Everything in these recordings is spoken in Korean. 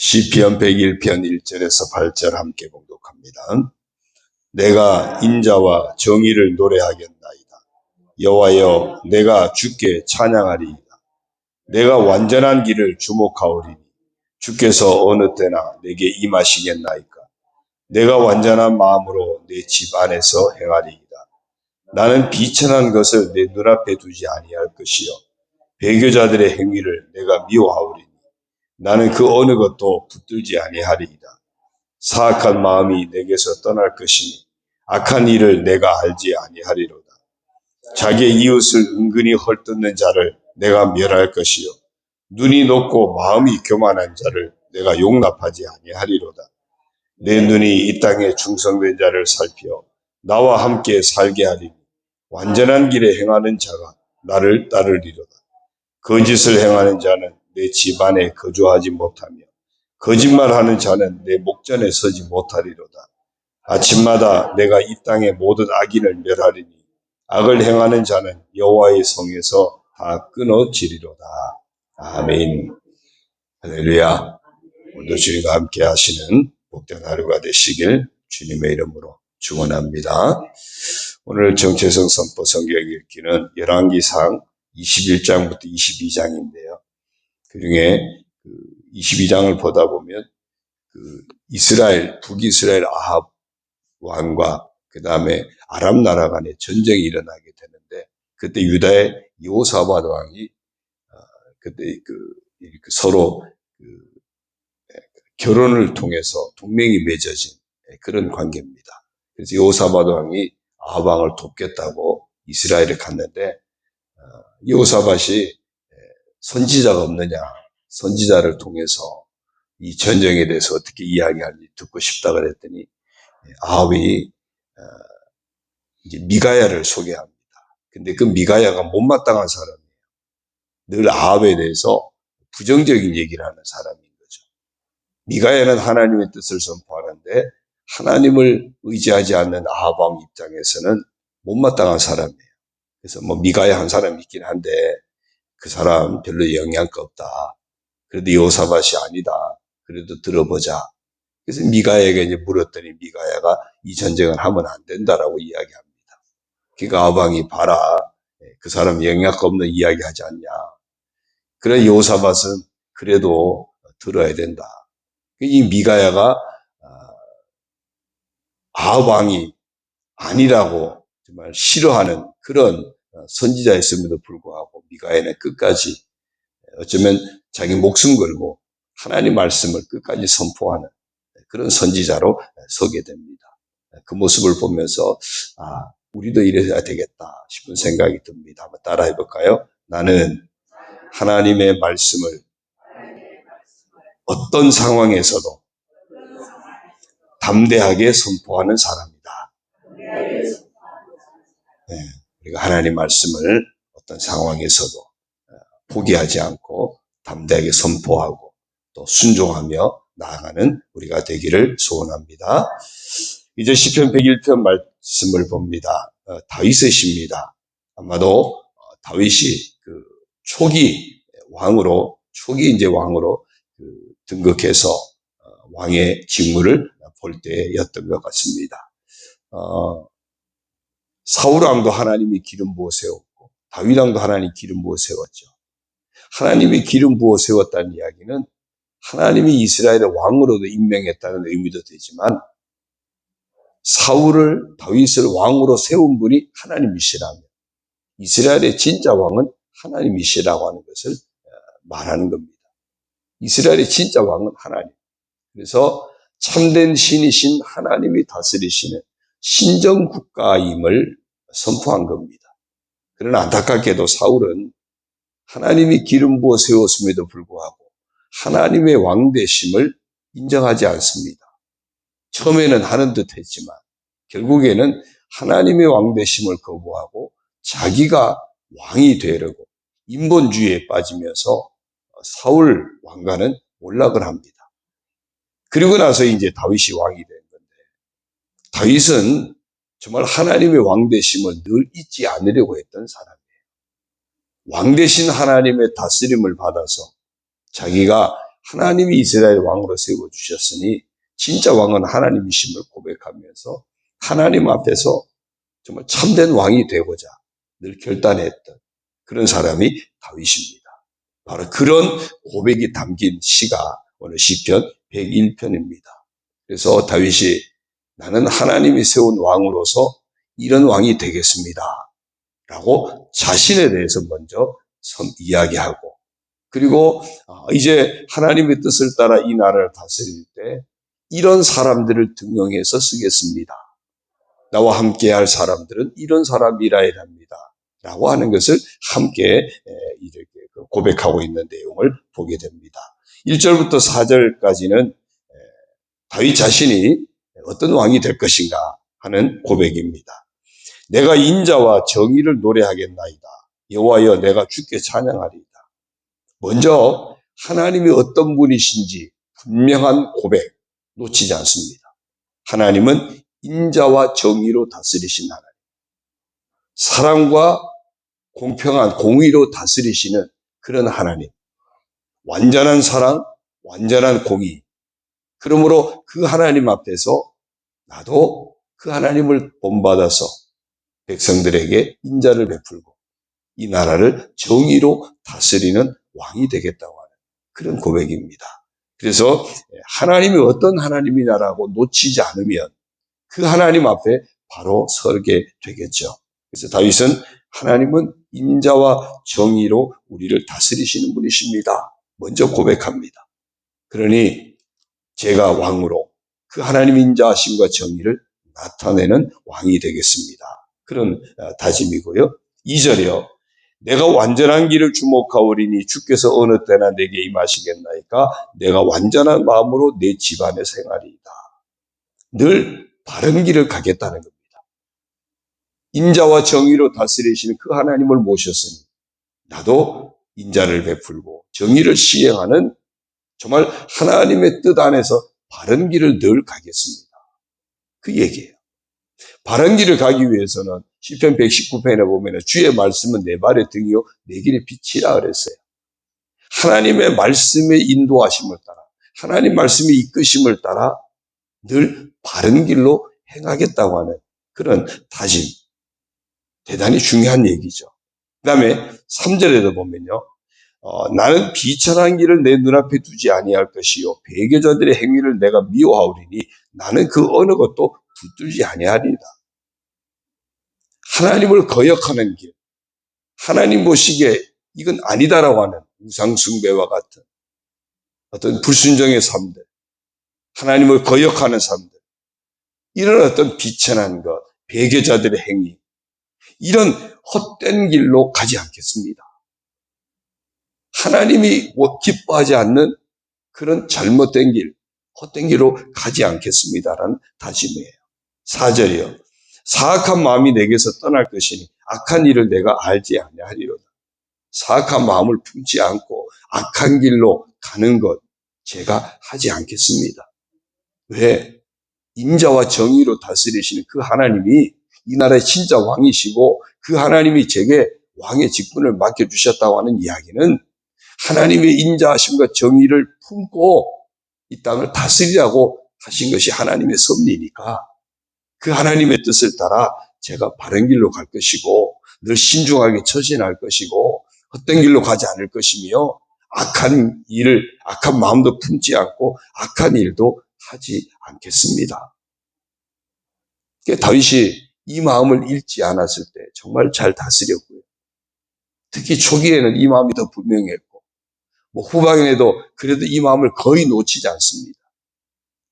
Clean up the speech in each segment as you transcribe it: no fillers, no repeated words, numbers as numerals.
시편 101편 1절에서 8절 함께 봉독합니다. 내가 인자와 정의를 노래하겠나이다. 여호와여, 내가 주께 찬양하리이다. 내가 완전한 길을 주목하오리니 주께서 어느 때나 내게 임하시겠나이까. 내가 완전한 마음으로 내 집 안에서 행하리이다. 나는 비천한 것을 내 눈앞에 두지 아니할 것이요 배교자들의 행위를 내가 미워하오리니 나는 그 어느 것도 붙들지 아니하리이다. 사악한 마음이 내게서 떠날 것이니 악한 일을 내가 알지 아니하리로다. 자기의 이웃을 은근히 헐뜯는 자를 내가 멸할 것이요 눈이 높고 마음이 교만한 자를 내가 용납하지 아니하리로다. 내 눈이 이 땅에 충성된 자를 살펴 나와 함께 살게 하리니 완전한 길에 행하는 자가 나를 따르리로다. 거짓을 행하는 자는 내 집 안에 거주하지 못하며 거짓말하는 자는 내 목전에 서지 못하리로다. 아침마다 내가 이 땅의 모든 악인을 멸하리니 악을 행하는 자는 여호와의 성에서 다 끊어지리로다. 아멘. 할렐루야. 오늘도 주님과 함께 하시는 복된 하루가 되시길 주님의 이름으로 축원합니다. 오늘 정체성 선포 성경 읽기는 열왕기상 21장부터 22장인데요. 그중에 22장을 보다 보면 북이스라엘 아합 왕과 그 다음에 아람 나라 간에 전쟁이 일어나게 되는데 그때 유다의 여호사밧 왕이 그때 서로 결혼을 통해서 동맹이 맺어진 그런 관계입니다. 그래서 여호사밧 왕이 아합 왕을 돕겠다고 이스라엘에 갔는데 여호사밧이 선지자가 없느냐, 선지자를 통해서 이 전쟁에 대해서 어떻게 이야기하는지 듣고 싶다 그랬더니 아합이 이제 미가야를 소개합니다. 근데 그 미가야가 못마땅한 사람이에요. 늘 아합에 대해서 부정적인 얘기를 하는 사람인 거죠. 미가야는 하나님의 뜻을 선포하는데 하나님을 의지하지 않는 아합 왕 입장에서는 못마땅한 사람이에요. 그래서 미가야 한 사람이 있긴 한데 그 사람 별로 영향가 없다. 그래도 여호사밧이 아니다. 그래도 들어보자. 그래서 미가야에게 이제 물었더니 미가야가 이 전쟁을 하면 안 된다라고 이야기합니다. 그러니까 아합 왕이 봐라. 그 사람 영향가 없는 이야기 하지 않냐. 그래 여호사밧은 그래도 들어야 된다. 이 미가야가 아합 왕이 아니라고 정말 싫어하는 그런 선지자였음에도 불구하고 미가야는 끝까지 어쩌면 자기 목숨 걸고 하나님 말씀을 끝까지 선포하는 그런 선지자로 서게 됩니다. 그 모습을 보면서 우리도 이래야 되겠다 싶은 생각이 듭니다. 한번 따라해 볼까요? 나는 하나님의 말씀을 어떤 상황에서도 담대하게 선포하는 사람이다. 우리가 하나님 말씀을 어떤 상황에서도 포기하지 않고 담대하게 선포하고 또 순종하며 나아가는 우리가 되기를 소원합니다. 이제 시편 101편 말씀을 봅니다. 다윗의 시입니다. 아마도 다윗이 초기 이제 왕으로 등극해서 왕의 직무를 볼 때였던 것 같습니다. 사울 왕도 하나님이 기름 부어 세웠고 다윗 왕도 하나님이 기름 부어 세웠죠. 하나님이 기름 부어 세웠다는 이야기는 하나님이 이스라엘의 왕으로도 임명했다는 의미도 되지만 다윗을 왕으로 세운 분이 하나님이시라며 이스라엘의 진짜 왕은 하나님이시라고 하는 것을 말하는 겁니다. 이스라엘의 진짜 왕은 하나님. 그래서 참된 신이신 하나님이 다스리시는 신정국가임을 선포한 겁니다. 그러나 안타깝게도 사울은 하나님이 기름 부어 세웠음에도 불구하고 하나님의 왕되심을 인정하지 않습니다. 처음에는 하는 듯 했지만 결국에는 하나님의 왕되심을 거부하고 자기가 왕이 되려고 인본주의에 빠지면서 사울 왕가는 몰락을 합니다. 그리고 나서 이제 다윗이 왕이 된 건데 다윗은 정말 하나님의 왕되심을 늘 잊지 않으려고 했던 사람이에요. 왕되신 하나님의 다스림을 받아서 자기가 하나님이 이스라엘 왕으로 세워주셨으니 진짜 왕은 하나님이심을 고백하면서 하나님 앞에서 정말 참된 왕이 되고자 늘 결단했던 그런 사람이 다윗입니다. 바로 그런 고백이 담긴 시가 오늘 시편 101편입니다. 그래서 다윗이 나는 하나님이 세운 왕으로서 이런 왕이 되겠습니다. 라고 자신에 대해서 먼저 이야기하고, 그리고 이제 하나님의 뜻을 따라 이 나라를 다스릴 때 이런 사람들을 등용해서 쓰겠습니다. 나와 함께 할 사람들은 이런 사람이라야 합니다. 라고 하는 것을 함께 이렇게 고백하고 있는 내용을 보게 됩니다. 1절부터 4절까지는 다윗 자신이 어떤 왕이 될 것인가 하는 고백입니다. 내가 인자와 정의를 노래하겠나이다. 여호와여 내가 주께 찬양하리이다. 먼저 하나님이 어떤 분이신지 분명한 고백 놓치지 않습니다. 하나님은 인자와 정의로 다스리신 하나님, 사랑과 공평한 공의로 다스리시는 그런 하나님, 완전한 사랑, 완전한 공의. 그러므로 그 하나님 앞에서 나도 그 하나님을 본받아서 백성들에게 인자를 베풀고 이 나라를 정의로 다스리는 왕이 되겠다고 하는 그런 고백입니다. 그래서 하나님이 어떤 하나님이냐라고 놓치지 않으면 그 하나님 앞에 바로 서게 되겠죠. 그래서 다윗은 하나님은 인자와 정의로 우리를 다스리시는 분이십니다. 먼저 고백합니다. 그러니 제가 왕으로 그 하나님 인자하심과 정의를 나타내는 왕이 되겠습니다. 그런 다짐이고요. 2절이요. 내가 완전한 길을 주목하오리니 주께서 어느 때나 내게 임하시겠나이까 내가 완전한 마음으로 내 집안에 생활이다. 늘 바른 길을 가겠다는 겁니다. 인자와 정의로 다스리시는 그 하나님을 모셨으니 나도 인자를 베풀고 정의를 시행하는 정말 하나님의 뜻 안에서 바른 길을 늘 가겠습니다. 그 얘기예요. 바른 길을 가기 위해서는 시편 119편에 보면 주의 말씀은 내 발의 등이요 내 길의 빛이라 그랬어요. 하나님의 말씀의 인도하심을 따라 하나님 말씀의 이끄심을 따라 늘 바른 길로 행하겠다고 하는 그런 다짐. 대단히 중요한 얘기죠. 그 다음에 3절에도 보면요. 나는 비천한 길을 내 눈앞에 두지 아니할 것이요 배교자들의 행위를 내가 미워하오리니 나는 그 어느 것도 붙들지 아니하리이다. 하나님을 거역하는 길, 하나님 보시기에 이건 아니다라고 하는 우상숭배와 같은 어떤 불순종의 삶들, 하나님을 거역하는 삶들, 이런 어떤 비천한 것, 배교자들의 행위, 이런 헛된 길로 가지 않겠습니다. 하나님이 기뻐하지 않는 그런 잘못된 길, 헛된 길로 가지 않겠습니다라는 다짐이에요. 4절이요. 사악한 마음이 내게서 떠날 것이니 악한 일을 내가 알지 아니하리로다. 사악한 마음을 품지 않고 악한 길로 가는 것 제가 하지 않겠습니다. 왜? 인자와 정의로 다스리시는 그 하나님이 이 나라의 진짜 왕이시고 그 하나님이 제게 왕의 직분을 맡겨주셨다고 하는 이야기는 하나님의 인자하심과 정의를 품고 이 땅을 다스리라고 하신 것이 하나님의 섭리니까 그 하나님의 뜻을 따라 제가 바른 길로 갈 것이고 늘 신중하게 처신할 것이고 헛된 길로 가지 않을 것이며 악한 일을 악한 마음도 품지 않고 악한 일도 하지 않겠습니다. 다윗이 이 마음을 잃지 않았을 때 정말 잘 다스렸고요. 특히 초기에는 이 마음이 더 분명했고 후반에도 그래도 이 마음을 거의 놓치지 않습니다.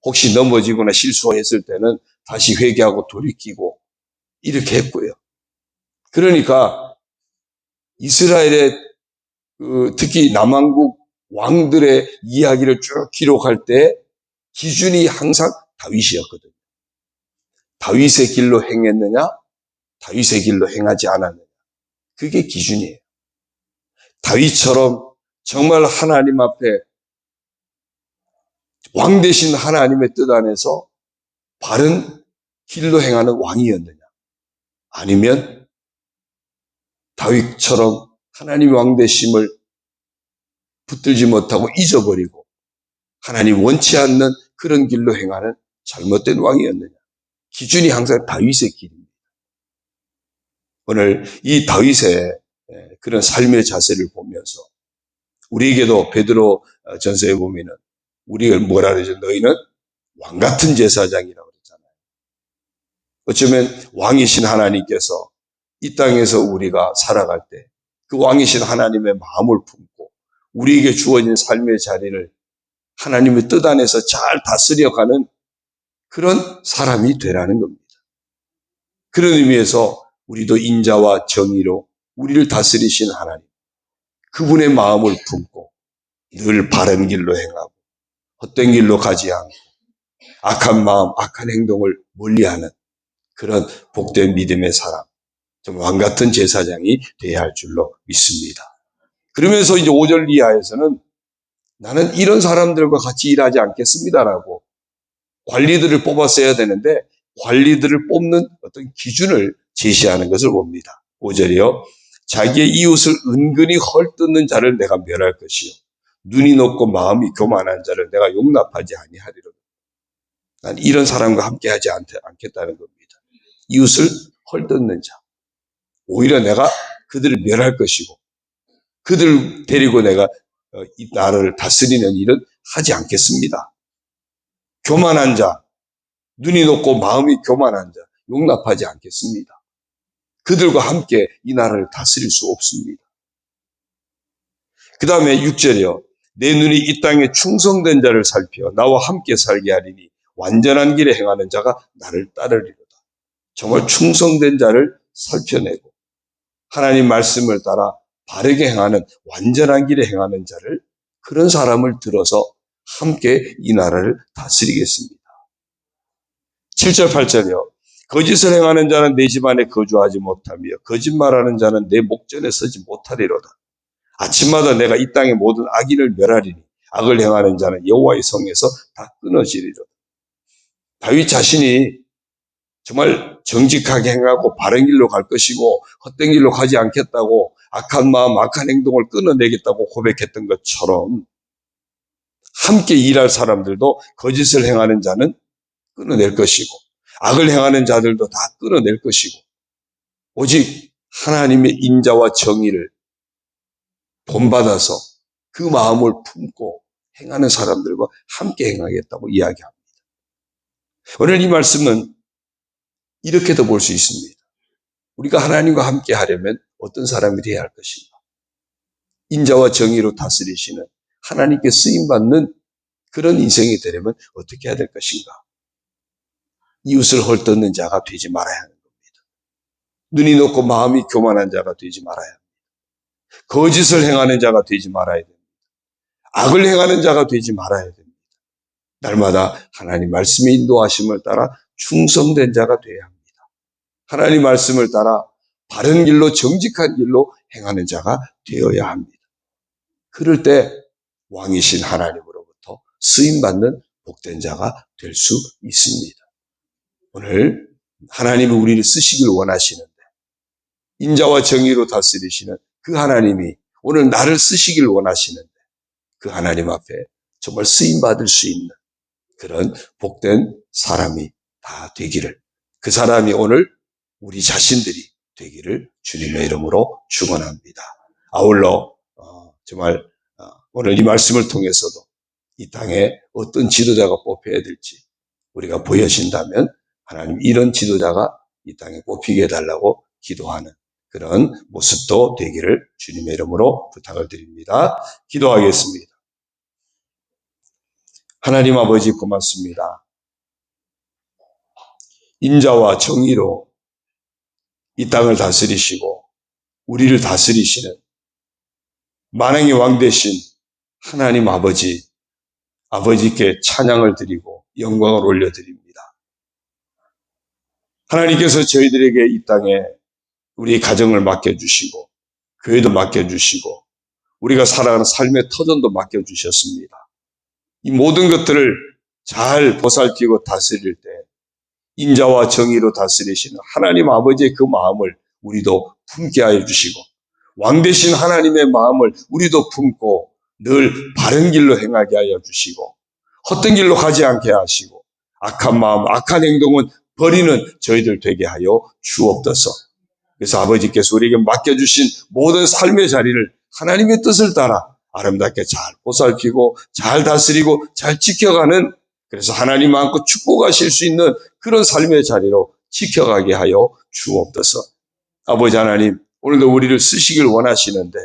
혹시 넘어지거나 실수했을 때는 다시 회개하고 돌이키고 이렇게 했고요. 그러니까 이스라엘의 특히 남왕국 왕들의 이야기를 쭉 기록할 때 기준이 항상 다윗이었거든요. 다윗의 길로 행했느냐, 다윗의 길로 행하지 않았느냐. 그게 기준이에요. 다윗처럼 정말 하나님 앞에 왕 되신 하나님의 뜻 안에서 바른 길로 행하는 왕이었느냐, 아니면 다윗처럼 하나님의 왕 되심을 붙들지 못하고 잊어버리고 하나님 원치 않는 그런 길로 행하는 잘못된 왕이었느냐? 기준이 항상 다윗의 길입니다. 오늘 이 다윗의 그런 삶의 자세를 보면서 우리에게도 베드로 전서에 보면은 우리가 뭐라 그러죠? 너희는 왕 같은 제사장이라고 그랬잖아요. 어쩌면 왕이신 하나님께서 이 땅에서 우리가 살아갈 때 그 왕이신 하나님의 마음을 품고 우리에게 주어진 삶의 자리를 하나님의 뜻 안에서 잘 다스려가는 그런 사람이 되라는 겁니다. 그런 의미에서 우리도 인자와 정의로 우리를 다스리신 하나님, 그분의 마음을 품고 늘 바른 길로 행하고 헛된 길로 가지 않고 악한 마음, 악한 행동을 멀리하는 그런 복된 믿음의 사람, 좀 왕같은 제사장이 되어야 할 줄로 믿습니다. 그러면서 이제 5절 이하에서는 나는 이런 사람들과 같이 일하지 않겠습니다라고 관리들을 뽑았어야 되는데 관리들을 뽑는 어떤 기준을 제시하는 것을 봅니다. 5절이요. 자기의 이웃을 은근히 헐뜯는 자를 내가 멸할 것이요. 눈이 높고 마음이 교만한 자를 내가 용납하지 아니하리로다. 난 이런 사람과 함께하지 않겠다는 겁니다. 이웃을 헐뜯는 자. 오히려 내가 그들을 멸할 것이고 그들을 데리고 내가 이 나라를 다스리는 일은 하지 않겠습니다. 교만한 자, 눈이 높고 마음이 교만한 자 용납하지 않겠습니다. 그들과 함께 이 나라를 다스릴 수 없습니다. 그 다음에 6절이요. 내 눈이 이 땅에 충성된 자를 살펴 나와 함께 살게 하리니 완전한 길에 행하는 자가 나를 따르리로다. 정말 충성된 자를 살펴내고 하나님 말씀을 따라 바르게 행하는 완전한 길에 행하는 자를 그런 사람을 들어서 함께 이 나라를 다스리겠습니다. 7절 8절이요. 거짓을 행하는 자는 내 집 안에 거주하지 못하며 거짓말하는 자는 내 목전에 서지 못하리로다. 아침마다 내가 이 땅의 모든 악인을 멸하리니 악을 행하는 자는 여호와의 성에서 다 끊어지리로다. 다윗 자신이 정말 정직하게 행하고 바른 길로 갈 것이고 헛된 길로 가지 않겠다고 악한 마음, 악한 행동을 끊어내겠다고 고백했던 것처럼 함께 일할 사람들도 거짓을 행하는 자는 끊어낼 것이고 악을 행하는 자들도 다 끊어낼 것이고 오직 하나님의 인자와 정의를 본받아서 그 마음을 품고 행하는 사람들과 함께 행하겠다고 이야기합니다. 오늘 이 말씀은 이렇게도 볼 수 있습니다. 우리가 하나님과 함께 하려면 어떤 사람이 되어야 할 것인가? 인자와 정의로 다스리시는 하나님께 쓰임받는 그런 인생이 되려면 어떻게 해야 될 것인가? 이웃을 헐뜯는 자가 되지 말아야 하는 겁니다. 눈이 높고 마음이 교만한 자가 되지 말아야 합니다. 거짓을 행하는 자가 되지 말아야 됩니다. 악을 행하는 자가 되지 말아야 됩니다. 날마다 하나님 말씀의 인도하심을 따라 충성된 자가 되어야 합니다. 하나님 말씀을 따라 바른 길로 정직한 길로 행하는 자가 되어야 합니다. 그럴 때 왕이신 하나님으로부터 쓰임받는 복된 자가 될 수 있습니다. 오늘 하나님이 우리를 쓰시길 원하시는데 인자와 정의로 다스리시는 그 하나님이 오늘 나를 쓰시길 원하시는데 그 하나님 앞에 정말 쓰임받을 수 있는 그런 복된 사람이 다 되기를, 그 사람이 오늘 우리 자신들이 되기를 주님의 이름으로 축원합니다. 아울러 정말 오늘 이 말씀을 통해서도 이 땅에 어떤 지도자가 뽑혀야 될지 우리가 보여진다면 하나님 이런 지도자가 이 땅에 뽑히게 해달라고 기도하는 그런 모습도 되기를 주님의 이름으로 부탁을 드립니다. 기도하겠습니다. 하나님 아버지 고맙습니다. 인자와 정의로 이 땅을 다스리시고 우리를 다스리시는 만왕의 왕 되신 하나님 아버지께 찬양을 드리고 영광을 올려드립니다. 하나님께서 저희들에게 이 땅에 우리 가정을 맡겨주시고 교회도 맡겨주시고 우리가 살아가는 삶의 터전도 맡겨주셨습니다. 이 모든 것들을 잘 보살피고 다스릴 때 인자와 정의로 다스리시는 하나님 아버지의 그 마음을 우리도 품게 하여 주시고 왕 되신 하나님의 마음을 우리도 품고 늘 바른 길로 행하게 하여 주시고 헛된 길로 가지 않게 하시고 악한 마음, 악한 행동은 버리는 저희들 되게 하여 주옵소서. 그래서 아버지께서 우리에게 맡겨주신 모든 삶의 자리를 하나님의 뜻을 따라 아름답게 잘 보살피고 잘 다스리고 잘 지켜가는, 그래서 하나님 안고 축복하실 수 있는 그런 삶의 자리로 지켜가게 하여 주옵소서. 아버지 하나님, 오늘도 우리를 쓰시길 원하시는데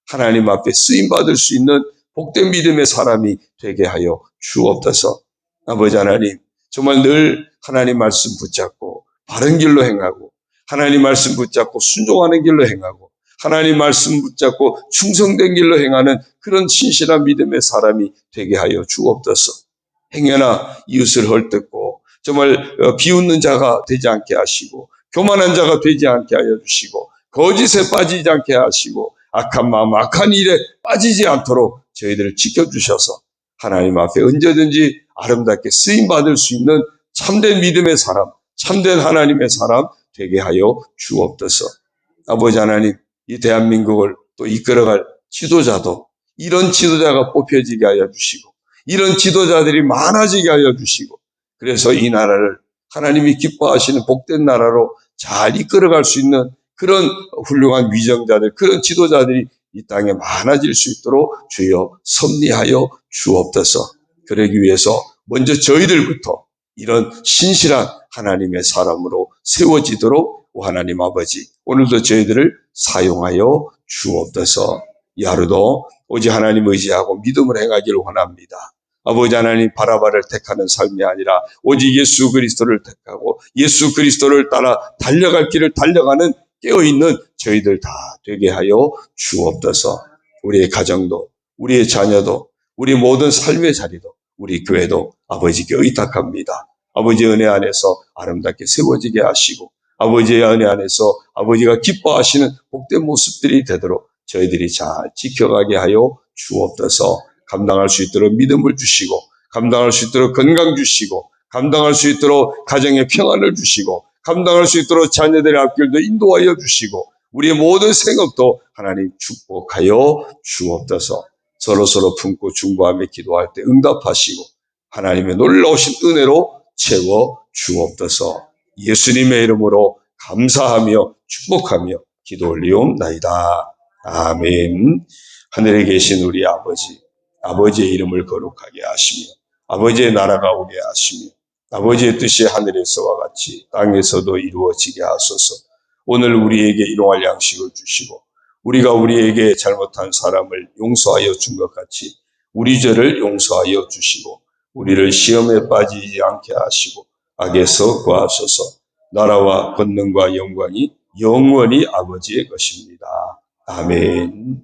하나님 앞에 쓰임받을 수 있는 복된 믿음의 사람이 되게 하여 주옵소서. 아버지 하나님, 정말 늘 하나님 말씀 붙잡고 바른 길로 행하고 하나님 말씀 붙잡고 순종하는 길로 행하고 하나님 말씀 붙잡고 충성된 길로 행하는 그런 신실한 믿음의 사람이 되게 하여 주옵소서. 행여나 이웃을 헐뜯고 정말 비웃는 자가 되지 않게 하시고 교만한 자가 되지 않게 하여 주시고 거짓에 빠지지 않게 하시고 악한 마음, 악한 일에 빠지지 않도록 저희들을 지켜주셔서 하나님 앞에 언제든지 아름답게 쓰임받을 수 있는 참된 믿음의 사람, 참된 하나님의 사람 되게 하여 주옵소서. 아버지 하나님, 이 대한민국을 또 이끌어갈 지도자도 이런 지도자가 뽑혀지게 하여 주시고 이런 지도자들이 많아지게 하여 주시고 그래서 이 나라를 하나님이 기뻐하시는 복된 나라로 잘 이끌어갈 수 있는 그런 훌륭한 위정자들, 그런 지도자들이 이 땅에 많아질 수 있도록 주여 섭리하여 주옵소서. 그러기 위해서 먼저 저희들부터 이런 신실한 하나님의 사람으로 세워지도록 하나님 아버지 오늘도 저희들을 사용하여 주옵소서. 이 하루도 오직 하나님 의지하고 믿음을 행하기를 원합니다. 아버지 하나님, 바라바를 택하는 삶이 아니라 오직 예수 그리스도를 택하고 예수 그리스도를 따라 달려갈 길을 달려가는 깨어있는 저희들 다 되게 하여 주옵소서. 우리의 가정도 우리의 자녀도 우리 모든 삶의 자리도 우리 교회도 아버지께 의탁합니다. 아버지의 은혜 안에서 아름답게 세워지게 하시고 아버지의 은혜 안에서 아버지가 기뻐하시는 복된 모습들이 되도록 저희들이 잘 지켜가게 하여 주옵소서. 감당할 수 있도록 믿음을 주시고 감당할 수 있도록 건강 주시고 감당할 수 있도록 가정의 평안을 주시고 감당할 수 있도록 자녀들의 앞길도 인도하여 주시고 우리의 모든 생업도 하나님 축복하여 주옵소서. 서로서로 품고 중보하며 기도할 때 응답하시고 하나님의 놀라우신 은혜로 채워 주옵소서. 예수님의 이름으로 감사하며 축복하며 기도 올리옵나이다. 아멘. 하늘에 계신 우리 아버지, 아버지의 이름을 거룩하게 하시며 아버지의 나라가 오게 하시며 아버지의 뜻이 하늘에서와 같이 땅에서도 이루어지게 하소서. 오늘 우리에게 일용할 양식을 주시고 우리가 우리에게 잘못한 사람을 용서하여 준 것 같이 우리 죄를 용서하여 주시고 우리를 시험에 빠지지 않게 하시고 악에서 구하소서. 나라와 권능과 영광이 영원히 아버지의 것입니다. 아멘.